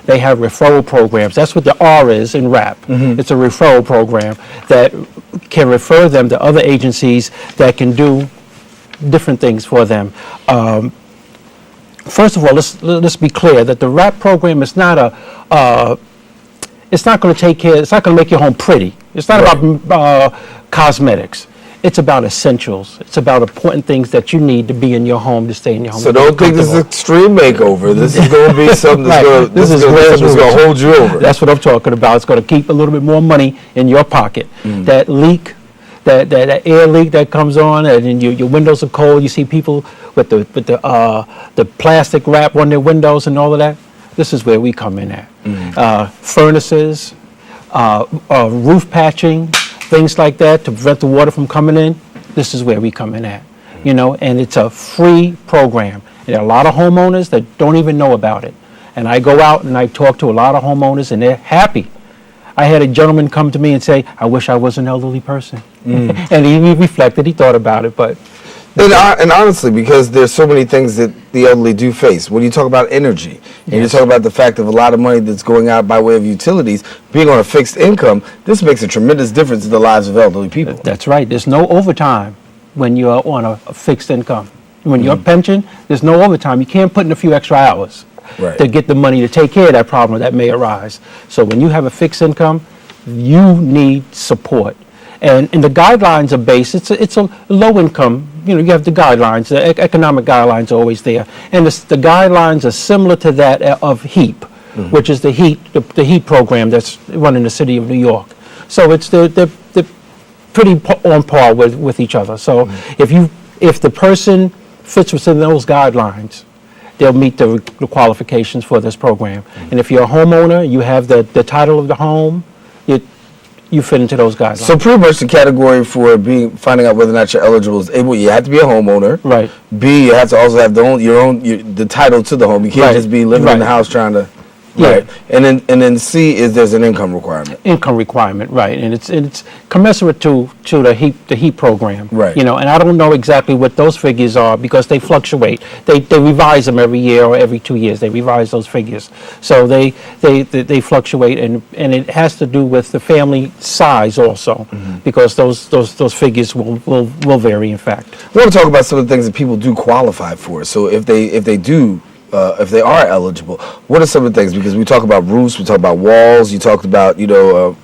they have referral programs. That's what the R is in RAP. It's a referral program that can refer them to other agencies that can do different things for them. First of all, let's be clear that the RAP program is not it's not going to make your home pretty. It's not about cosmetics. It's about essentials. It's about important things that you need to be in your home, to stay in your home. So don't think this is an extreme makeover. This is going to be something that's Right. going to hold you over. That's what I'm talking about. It's going to keep a little bit more money in your pocket. That leak, that air leak that comes on, and then your windows are cold. You see people with the plastic wrap on their windows and all of that. This is where we come in at. Furnaces, roof patching, things like that to prevent the water from coming in. This is where we come in at, and it's a free program. And there are a lot of homeowners that don't even know about it. And I go out and I talk to a lot of homeowners, and they're happy. I had a gentleman come to me and say, I wish I was an elderly person. And he reflected, he thought about it, but... And honestly, because there's so many things that the elderly do face. When you talk about energy, and you talk about the fact of a lot of money that's going out by way of utilities, being on a fixed income, this makes a tremendous difference in the lives of elderly people. That's right. There's no overtime when you're on a fixed income. When you're a pension, there's no overtime. You can't put in a few extra hours to get the money to take care of that problem that may arise. So when you have a fixed income, you need support. And the guidelines are based, it's a low income, you have the guidelines, the economic guidelines are always there. And the guidelines are similar to that of HEAP, which is the HEAP program that's run in the city of New York. So they're pretty on par with each other. So if the person fits within those guidelines, they'll meet the qualifications for this program. And if you're a homeowner, you have the title of the home, you fit into those guidelines. So pretty much the category for finding out whether or not you're eligible is able. You have to be a homeowner. Right. B, you have to also have the title to the home. You can't just be living in the house trying to. Right. And then C is there's an income requirement. Income requirement, right, and it's commensurate to the HEAP program. Right. And I don't know exactly what those figures are because they fluctuate. They revise them every year or every 2 years. They revise those figures. So they fluctuate, and it has to do with the family size also, because those figures will vary in fact. I want to talk about some of the things that people do qualify for. So if they are eligible, what are some of the things? Because we talk about roofs, we talk about walls, you talked about,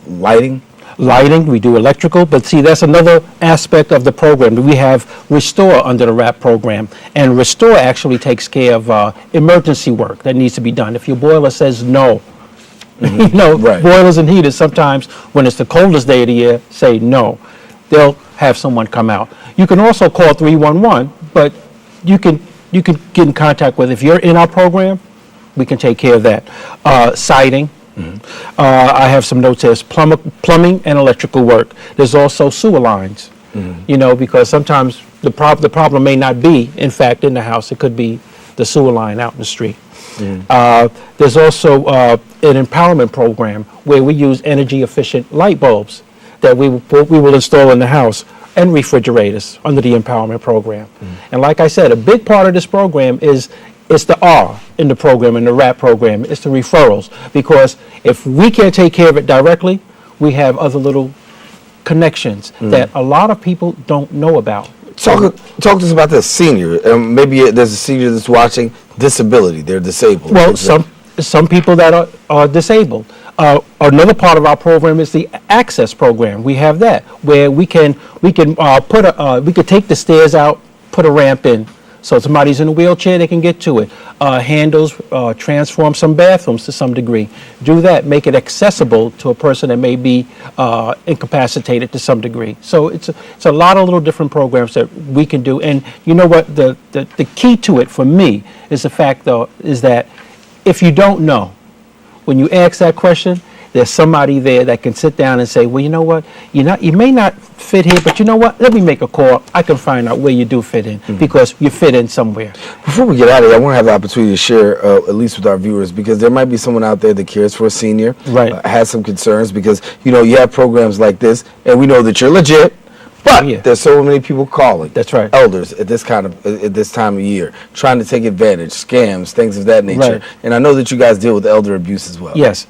lighting. Lighting, we do electrical, but see, that's another aspect of the program. We have Restore under the RAP program, and Restore actually takes care of emergency work that needs to be done. If your boiler says no, boilers and heaters sometimes, when it's the coldest day of the year, say no. They'll have someone come out. You can also call 311, but you can get in contact with. If you're in our program, we can take care of that. Siding. I have some notes here. Plumbing and electrical work. There's also sewer lines. Because sometimes the problem may not be, in fact, in the house. It could be the sewer line out in the street. There's also an empowerment program where we use energy efficient light bulbs that we will install in the house, and refrigerators under the empowerment program. And like I said, a big part of this program is the R in the program, in the RAP program. It's the referrals, because if we can't take care of it directly, we have other little connections that a lot of people don't know about. Talk to us about the senior. Maybe there's a senior that's watching, disability, they're disabled. Well, some people that are disabled. Another part of our program is the access program. We have that where we can take the stairs out, put a ramp in, So somebody's in a wheelchair, they can get to it. Handles, transform some bathrooms to some degree. Do that, make it accessible to a person that may be incapacitated to some degree. So it's a lot of little different programs that we can do. And you know what, the key to it for me is the fact, though, is that if you don't know, when you ask that question, there's somebody there that can sit down and say, well, you know what, you may not fit here, but you know what, let me make a call. I can find out where you do fit in, because you fit in somewhere. Before we get out of here, I want to have the opportunity to share, at least with our viewers, because there might be someone out there that cares for a senior, right, has some concerns, because, you know, you have programs like this, and we know that you're legit. But there's so many people calling. That's right. Elders at this time of year, trying to take advantage, scams, things of that nature. Right. And I know that you guys deal with elder abuse as well. Yes.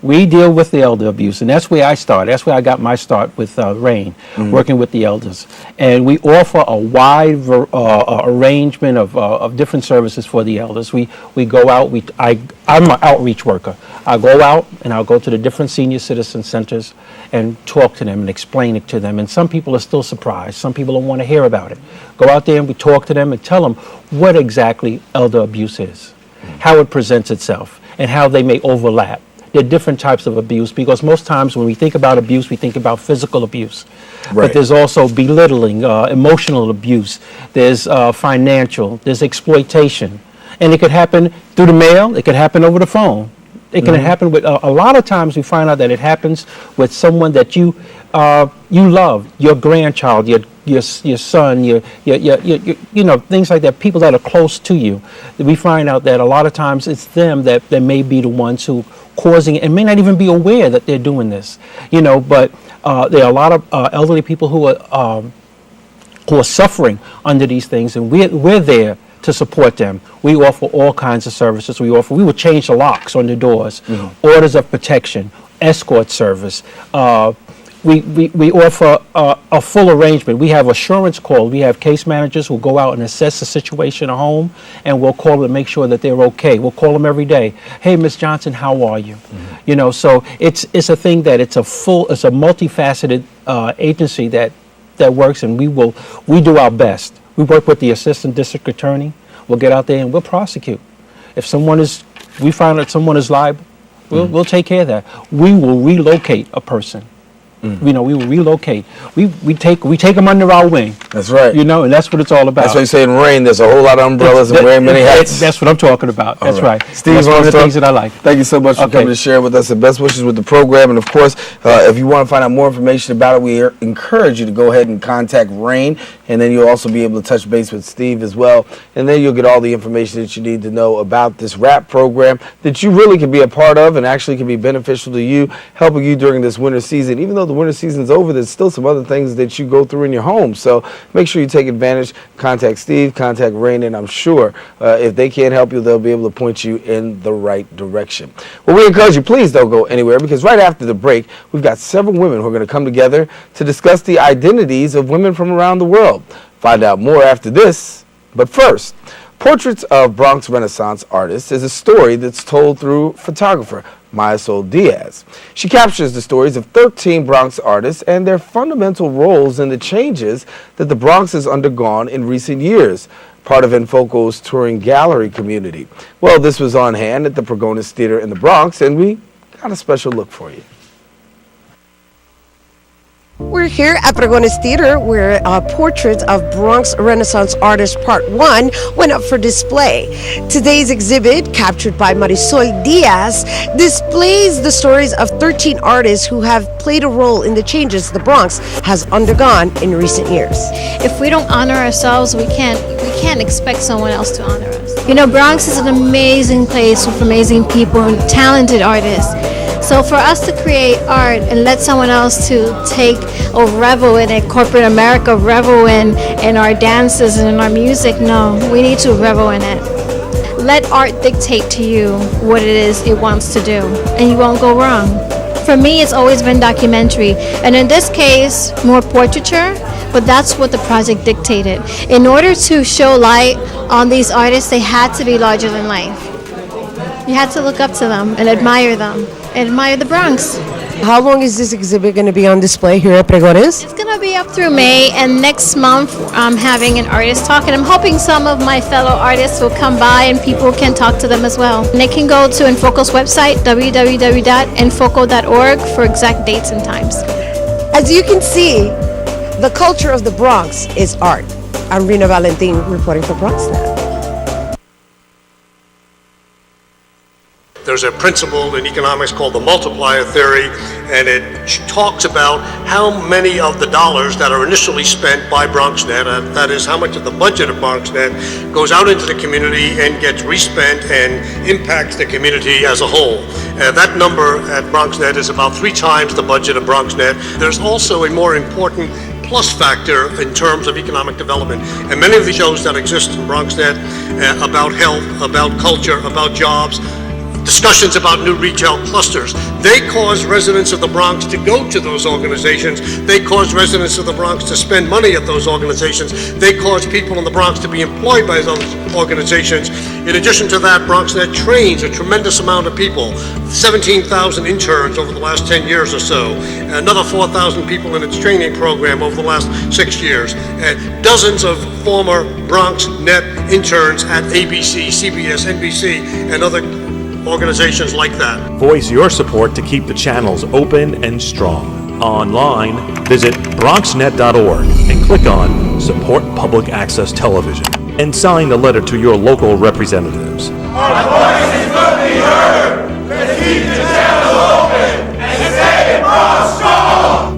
We deal with the elder abuse, and that's where I started. That's where I got my start with RAIN, working with the elders. And we offer a wide arrangement of different services for the elders. We go out. I'm an outreach worker. I go out and I'll go to the different senior citizen centers and talk to them and explain it to them. And some people are still surprised. Some people don't want to hear about it. Go out there and we talk to them and tell them what exactly elder abuse is, how it presents itself, and how they may overlap. There are different types of abuse, because most times when we think about abuse, we think about physical abuse. Right. But there's also belittling, emotional abuse, there's financial, there's exploitation. And it could happen through the mail, it could happen over the phone. It can happen with, a lot of times we find out that it happens with someone that you love, your grandchild, your son, your you know, things like that, people that are close to you. We find out that a lot of times it's them that may be the ones who causing it, and may not even be aware that they're doing this, you know. But there are a lot of elderly people who are suffering under these things, and we're there to support them. We offer all kinds of services. We will change the locks on the doors, orders of protection, escort service. We offer a full arrangement. We have assurance calls. We have case managers who go out and assess the situation at home, and we'll call them to make sure that they're okay. We'll call them every day. Hey, Miss Johnson, how are you? You know, so it's a thing that it's a multifaceted agency that works, and we do our best. We work with the assistant district attorney. We'll get out there and we'll prosecute. If we find that someone is liable, we'll take care of that. We will relocate a person. You know, we will relocate. We take them under our wing. That's right. You know, and that's what it's all about. That's why you say in RAIN, there's a whole lot of umbrellas and wearing many hats. That's what I'm talking about. That's right. Steve, that's one of the things that I like. Thank you so much for coming to share with us, and best wishes with the program. And of course, if you want to find out more information about it, we encourage you to go ahead and contact RAIN, and then you'll also be able to touch base with Steve as well. And then you'll get all the information that you need to know about this RAP program that you really can be a part of, and actually can be beneficial to you, helping you during this winter season. Even though the winter season's over, there's still some other things that you go through in your home. So make sure you take advantage. Contact Steve, contact RAIN, and I'm sure if they can't help you, they'll be able to point you in the right direction. Well, we encourage you, please don't go anywhere, because right after the break, we've got several women who are going to come together to discuss the identities of women from around the world. Find out more after this. But first, Portraits of Bronx Renaissance Artists is a story that's told through photographer Marisol Diaz. She captures the stories of 13 Bronx artists and their fundamental roles in the changes that the Bronx has undergone in recent years, part of Enfoco's touring gallery community. Well, this was on hand at the Pergonis Theater in the Bronx, and we got a special look for you. We're here at Pergonis Theater, where Portraits of Bronx Renaissance Artists Part 1 went up for display. Today's exhibit, captured by Marisol Diaz, displays the stories of 13 artists who have played a role in the changes the Bronx has undergone in recent years. If we don't honor ourselves, we can't expect someone else to honor us. You know, Bronx is an amazing place with amazing people and talented artists. So for us to create art and let someone else to take or revel in it, corporate America revel in our dances and in our music, no, we need to revel in it. Let art dictate to you what it is it wants to do, and you won't go wrong. For me, it's always been documentary, and in this case, more portraiture, but that's what the project dictated. In order to show light on these artists, they had to be larger than life. You had to look up to them and admire them. Admire the Bronx. How long is this exhibit going to be on display here at Pergonis? It's going to be up through May, and next month I'm having an artist talk, and I'm hoping some of my fellow artists will come by and people can talk to them as well. And they can go to Enfoco's website, www.enfoco.org, for exact dates and times. As you can see, the culture of the Bronx is art. I'm Rena Valentin reporting for BronxNet. There's a principle in economics called the multiplier theory, and it talks about how many of the dollars that are initially spent by BronxNet, that is how much of the budget of BronxNet, goes out into the community and gets respent and impacts the community as a whole. That number at BronxNet is about 3 times the budget of BronxNet. There's also a more important plus factor in terms of economic development. And many of the shows that exist in BronxNet about health, about culture, about jobs, discussions about new retail clusters, they cause residents of the Bronx to go to those organizations. They cause residents of the Bronx to spend money at those organizations. They cause people in the Bronx to be employed by those organizations. In addition to that, BronxNet trains a tremendous amount of people, 17,000 interns over the last 10 years or so, another 4,000 people in its training program over the last 6 years, and dozens of former BronxNet interns at ABC, CBS, NBC, and other organizations like that. Voice your support to keep the channels open and strong. Online, visit bronxnet.org and click on Support Public Access Television and sign the letter to your local representatives. Our voices will be heard. Let's keep the channel open and stay Bronx strong.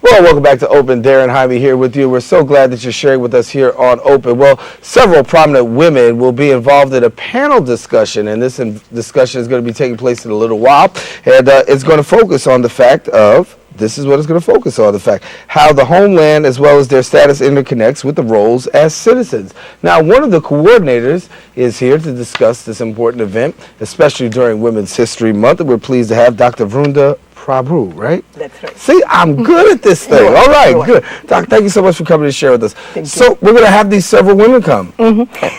Well, welcome back to Open. Darren Jaime here with you. We're so glad that you're sharing with us here on Open. Well, several prominent women will be involved in a panel discussion, and this discussion is going to be taking place in a little while, and it's going to focus on the fact of, this is what it's going to focus on, the fact how the homeland as well as their status interconnects with the roles as citizens. Now, one of the coordinators is here to discuss this important event, especially during Women's History Month, and we're pleased to have Dr. Vrunda Prabhu, right? That's right. See, I'm good at this thing. All right, good. Doc, thank you so much for coming to share with us. So we're going to have these several women come.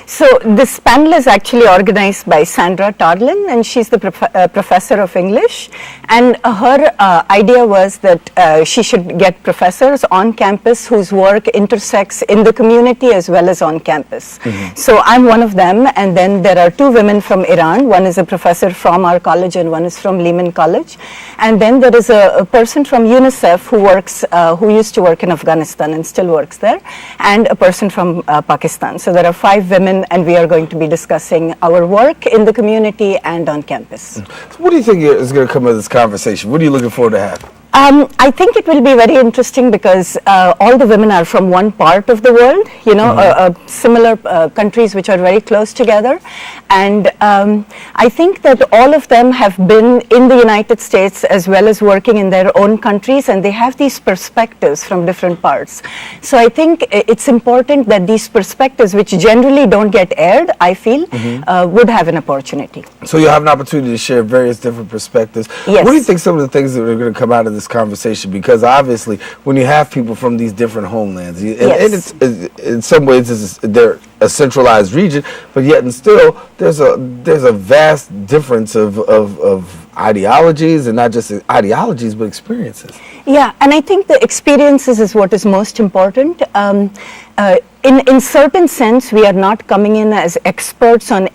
So this panel is actually organized by Sandra Tarlin, and she's the professor of English. And her idea was that she should get professors on campus whose work intersects in the community as well as on campus. So I'm one of them, and then there are 2 women from Iran. One is a professor from our college and one is from Lehman College. And then there is a person from UNICEF who works, who used to work in Afghanistan and still works there, and a person from Pakistan. So there are 5 women, and we are going to be discussing our work in the community and on campus. So what do you think is going to come of this conversation? What are you looking forward to have? I think it will be very interesting because all the women are from one part of the world, you know, similar countries which are very close together. And I think that all of them have been in the United States as well as working in their own countries, and they have these perspectives from different parts. So I think it's important that these perspectives, which generally don't get aired, I feel, would have an opportunity. So you'll have an opportunity to share various different perspectives. Yes. What do you think some of the things that are going to come out of this conversation? Because obviously when you have people from these different homelands, and it's in some ways they're a centralized region, but yet and still there's a vast difference of ideologies, and not just ideologies but experiences. Yeah, and I think the experiences is what is most important. In certain sense, we are not coming in as experts on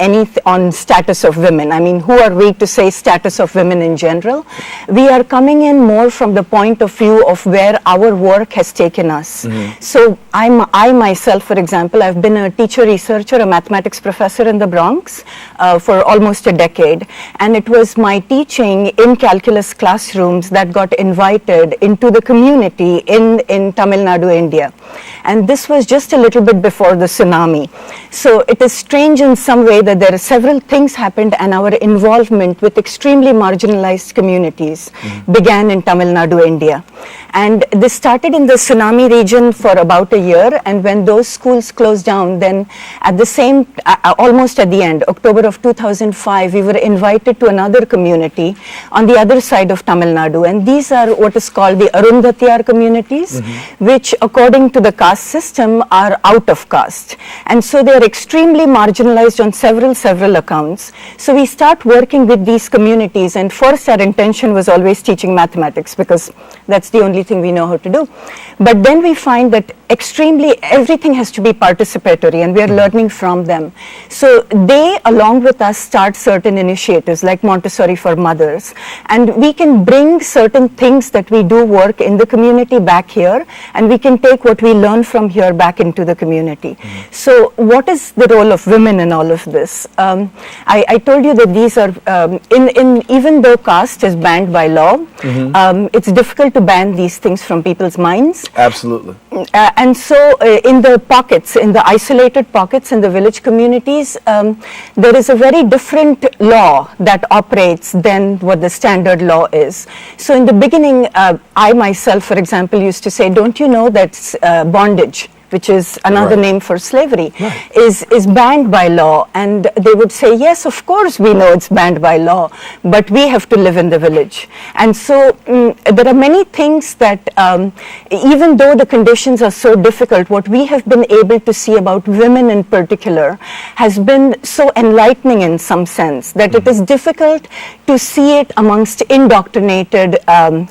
on status of women. I mean, who are we to say status of women in general? We are coming in more from the point of view of where our work has taken us. So I myself, for example, I've been a teacher researcher, a mathematics professor in the Bronx for almost a decade, and it was my teaching in calculus classrooms that got invited into the community in Tamil Nadu, India. And this was just a little bit before the tsunami. So it is strange in some way that there are several things happened, and our involvement with extremely marginalized communities began in Tamil Nadu, India. And this started in the tsunami region for about a year, and when those schools closed down, then at the same, almost at the end, October of 2005, we were invited to another community on the other side of Tamil Nadu, and these are what is called the Arundhatiyar communities, which according to the caste system are out of caste. And so they are extremely marginalized on several accounts. So we start working with these communities, and first our intention was always teaching mathematics because that's the only thing we know how to do. But then we find that everything has to be participatory, and we are learning from them. So they, along with us, start certain initiatives like Montessori for mothers, and we can bring certain things that we do work in the community back here, and we can take what we learn from here back into the community. So what is the role of women in all of this? I told you that these are, even though caste is banned by law, it's difficult to ban these things from people's minds. Absolutely. And so in the pockets, in the isolated pockets in the village communities, there is a very different law that operates than what the standard law is. So in the beginning, I myself, for example, used to say, don't you know that bondage, which is another name for slavery, is banned by law? And they would say, yes, of course we know it's banned by law, but we have to live in the village. And so there are many things that, even though the conditions are so difficult, what we have been able to see about women in particular has been so enlightening in some sense that it is difficult to see it amongst indoctrinated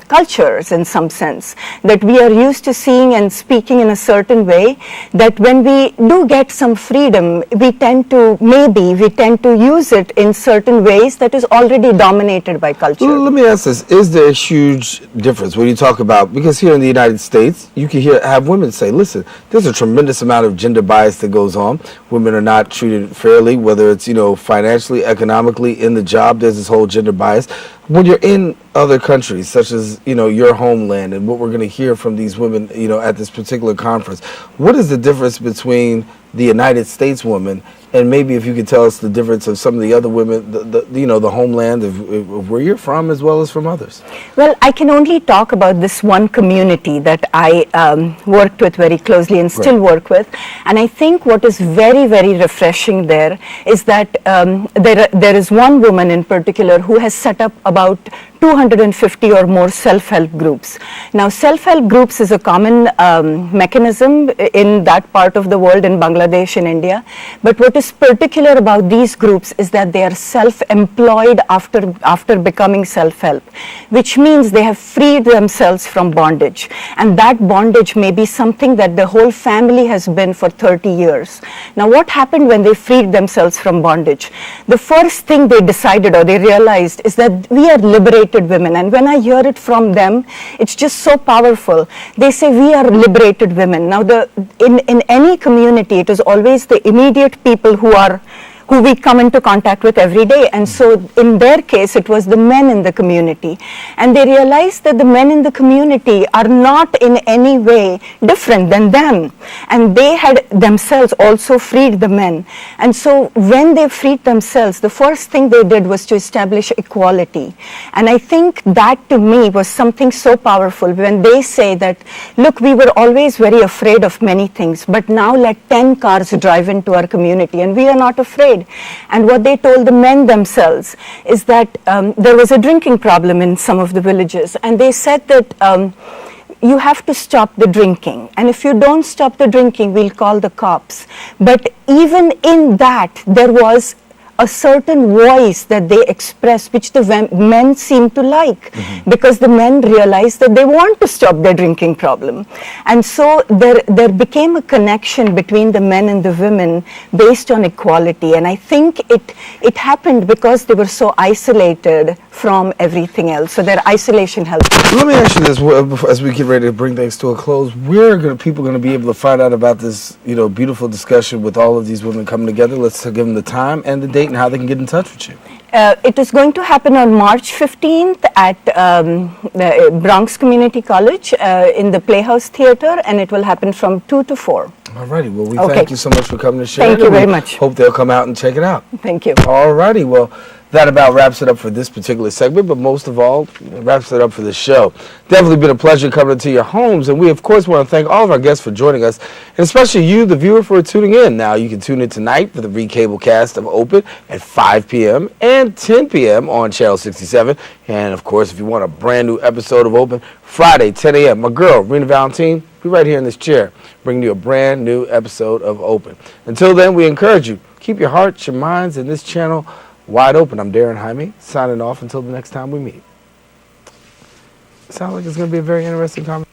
cultures in some sense, that we are used to seeing and speaking in a certain way, that when we do get some freedom, we tend to use it in certain ways that is already dominated by culture. Well, let me ask this. Is there a huge difference when you talk about, because here in the United States, you can have women say, listen, there's a tremendous amount of gender bias that goes on. Women are not treated fairly, whether it's, financially, economically, in the job, there's this whole gender bias. When you're in other countries, such as, your homeland, and what we're going to hear from these women, at this particular conference, what is the difference between the United States woman and maybe if you could tell us the difference of some of the other women, the homeland of where you're from as well as from others? Well, I can only talk about this one community that I worked with very closely and still work with. And I think what is very, very refreshing there is that there is one woman in particular who has set up about 250 or more self-help groups. Now, self-help groups is a common mechanism in that part of the world, in Bangladesh and India. But what is particular about these groups is that they are self-employed after becoming self-help, which means they have freed themselves from bondage. And that bondage may be something that the whole family has been for 30 years. Now, what happened when they freed themselves from bondage? The first thing they decided or they realized is that we are liberated women, and when I hear it from them, it's just so powerful. They say we are liberated women. Now, in any community, it is always the immediate people who we come into contact with every day. And so in their case, it was the men in the community. And they realized that the men in the community are not in any way different than them. And they had themselves also freed the men. And so when they freed themselves, the first thing they did was to establish equality. And I think that to me was something so powerful when they say that, look, we were always very afraid of many things, but now let 10 cars drive into our community and we are not afraid. And what they told the men themselves is that there was a drinking problem in some of the villages, and they said that you have to stop the drinking, and if you don't stop the drinking, we'll call the cops. But even in that, there was a certain voice that they expressed, which the men seemed to like, because the men realized that they want to stop their drinking problem. And so there became a connection between the men and the women based on equality. And I think it happened because they were so isolated from everything else. So their isolation helped. Let me ask you this, as we get ready to bring things to a close, where are people going to be able to find out about this, beautiful discussion with all of these women coming together? Let's give them the time and the date and how they can get in touch with you. It is going to happen on March 15th at the Bronx Community College in the Playhouse Theater, and it will happen from 2 to 4. All righty. Well, thank you so much for coming to share. Thank you very much. Hope they'll come out and check it out. Thank you. All righty. Well, that about wraps it up for this particular segment, but most of all, it wraps it up for the show. Definitely been a pleasure coming into your homes, and we, of course, want to thank all of our guests for joining us, and especially you, the viewer, for tuning in. Now, you can tune in tonight for the recable cast of Open at 5 p.m. and 10 p.m. on Channel 67, and, of course, if you want a brand new episode of Open, Friday, 10 a.m., my girl, Rena Valentine, be right here in this chair, bringing you a brand new episode of Open. Until then, we encourage you, keep your hearts, your minds, and this channel wide open. I'm Darren Jaime, signing off until the next time we meet. Sounds like it's going to be a very interesting conversation.